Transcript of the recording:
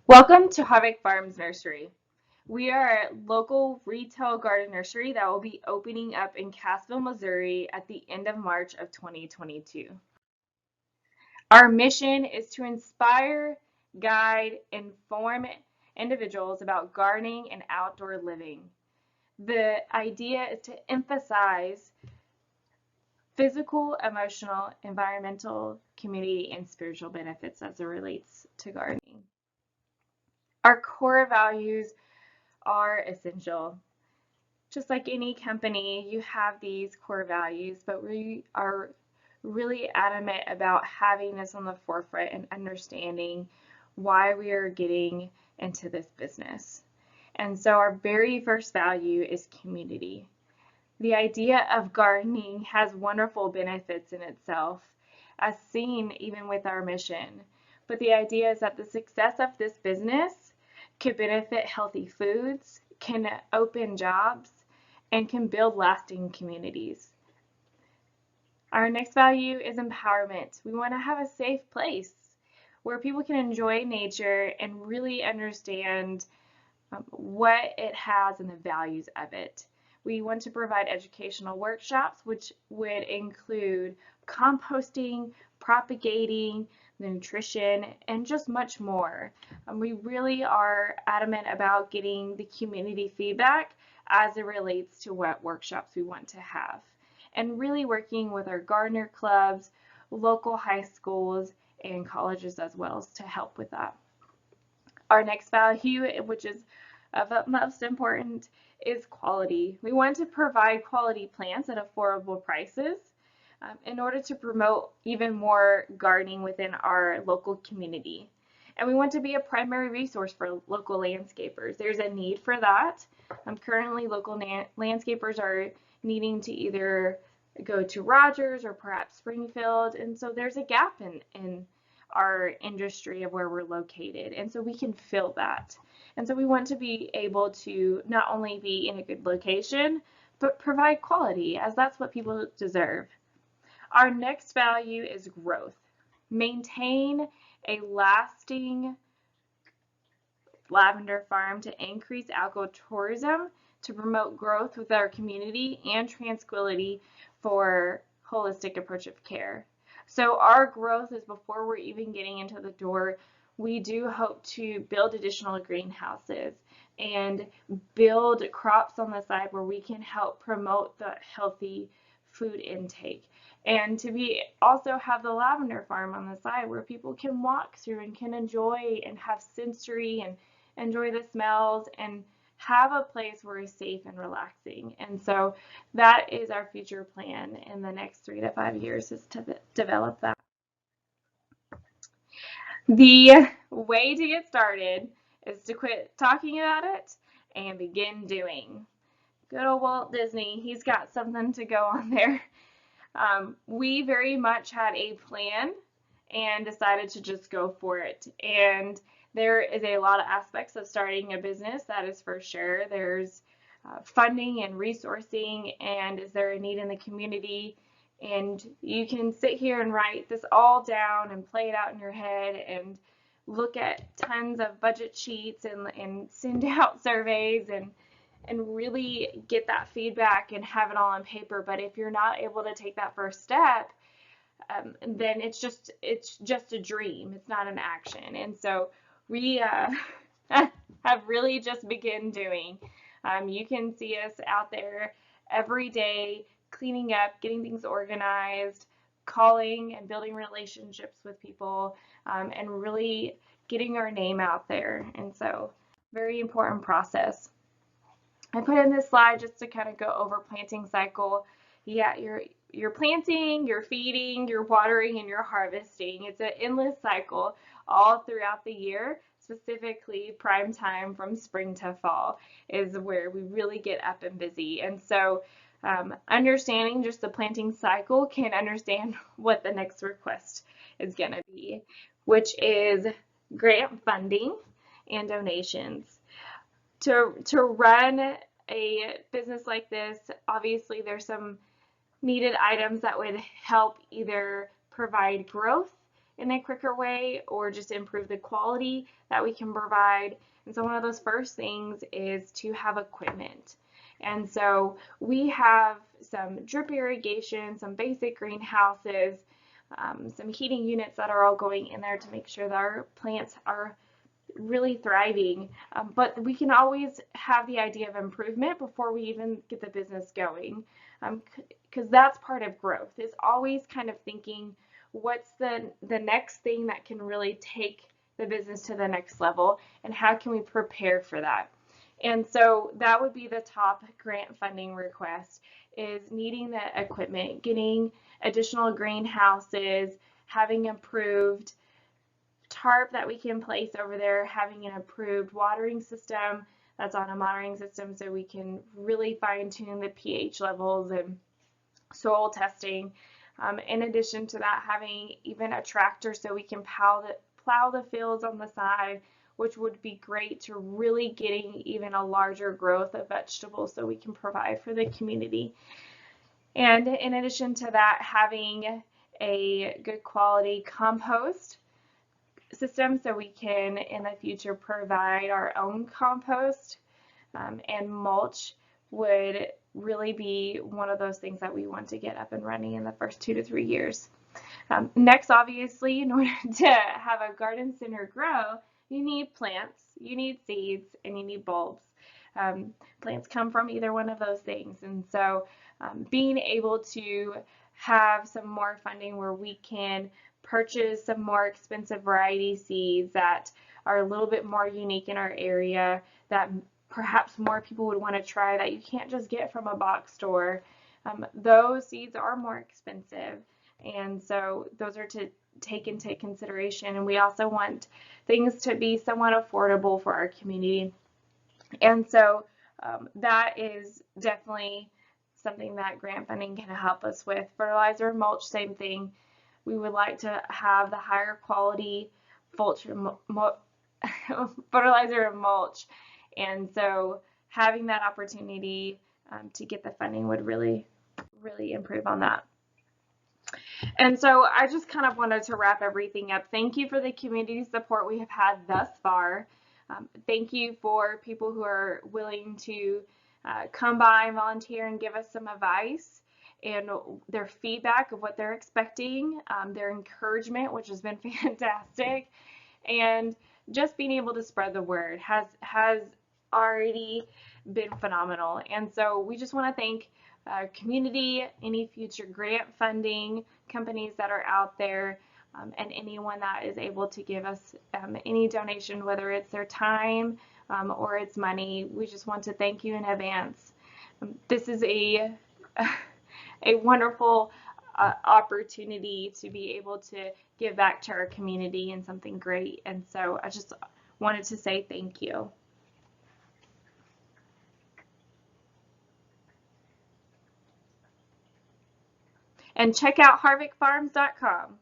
Welcome to Harvick Farms Nursery. We are a local retail garden nursery that will be opening up in Cassville, Missouri at the end of March of 2022. Our mission is to inspire, guide, inform individuals about gardening and outdoor living. The idea is to emphasize physical, emotional, environmental, community, and spiritual benefits as it relates to gardening. Our core values are essential. Just like any company, you have these core values, but we are really adamant about having this on the forefront and understanding why we are getting into this business. And so our very first value is community. The idea of gardening has wonderful benefits in itself, as seen even with our mission. But the idea is that the success of this business could benefit healthy foods, can open jobs, and can build lasting communities. Our next value is empowerment. We want to have a safe place where people can enjoy nature and really understand what it has and the values of it. We want to provide educational workshops, which would include composting, propagating, nutrition, and just much more. We really are adamant about getting the community feedback as it relates to what workshops we want to have, and really working with our gardener clubs, local high schools, and colleges as well to help with that. Our next value, which is of utmost importance, is quality. We want to provide quality plants at affordable prices in order to promote even more gardening within our local community. And we want to be a primary resource for local landscapers. There's a need for that. Currently, local landscapers are needing to either go to Rogers or perhaps Springfield, and so there's a gap in our industry of where we're located, and so we can fill that. And so we want to be able to not only be in a good location, but provide quality, as that's what people deserve. Our next value is growth. Maintain a lasting lavender farm to increase ecotourism, to promote growth with our community, and tranquility for holistic approach of care. So our growth is before we're even getting into the door. We do hope to build additional greenhouses and build crops on the side where we can help promote the healthy food intake, and to be also have the lavender farm on the side where people can walk through and can enjoy and have sensory and enjoy the smells and have a place where it's safe and relaxing. And so that is our future plan in the next 3 to 5 years, is to develop that. The way to get started is to quit talking about it and begin doing. Good old Walt Disney, he's got something to go on there. We very much had a plan and decided to just go for it. And there is a lot of aspects of starting a business, that is for sure. There's funding and resourcing, and is there a need in the community? And you can sit here and write this all down and play it out in your head and look at tons of budget sheets and send out surveys and really get that feedback and have it all on paper. But if you're not able to take that first step, then it's just a dream. It's not an action. And so we have really just begun doing. You can see us out there every day, cleaning up, getting things organized, calling and building relationships with people, and really getting our name out there. And so very important process. I put in this slide just to kind of go over planting cycle. Yeah, you're planting, you're feeding, you're watering, and you're harvesting. It's an endless cycle all throughout the year. Specifically, prime time from spring to fall is where we really get up and busy. And so understanding just the planting cycle can understand what the next request is going to be, which is grant funding and donations. To run a business like this, obviously there's some needed items that would help either provide growth in a quicker way or just improve the quality that we can provide. And so one of those first things is to have equipment. And so we have some drip irrigation, some basic greenhouses, some heating units that are all going in there to make sure that our plants are really thriving. But we can always have the idea of improvement before we even get the business going, because that's part of growth, is always kind of thinking what's the next thing that can really take the business to the next level, and how can we prepare for that. And so that would be the top grant funding request, is needing the equipment, getting additional greenhouses, having improved tarp that we can place over there, having an approved watering system that's on a monitoring system so we can really fine tune the pH levels and soil testing. In addition to that, having even a tractor so we can plow the fields on the side, which would be great to really getting even a larger growth of vegetables so we can provide for the community. And in addition to that, having a good quality compost system so we can in the future provide our own compost, and mulch would really be one of those things that we want to get up and running in the first 2 to 3 years. Next, obviously, in order to have a garden center grow, you need plants, you need seeds, and you need bulbs. Plants come from either one of those things, and so being able to have some more funding where we can purchase some more expensive variety seeds that are a little bit more unique in our area, that perhaps more people would want to try, that you can't just get from a box store. Those seeds are more expensive, and so those are to take into consideration. And we also want things to be somewhat affordable for our community. And so that is definitely something that grant funding can help us with. Fertilizer and mulch, same thing. We would like to have the higher quality fertilizer and mulch, and so having that opportunity to get the funding would really improve on that. And so I just kind of wanted to wrap everything up. Thank you for the community support we have had thus far. Thank you for people who are willing to come by and volunteer and give us some advice and their feedback of what they're expecting, their encouragement, which has been fantastic, and just being able to spread the word has already been phenomenal. And so we just want to thank community, any future grant funding companies that are out there, and anyone that is able to give us any donation, whether it's their time or it's money. We just want to thank you in advance. This is a wonderful opportunity to be able to give back to our community and something great. And so I just wanted to say thank you. And check out harvickfarms.com.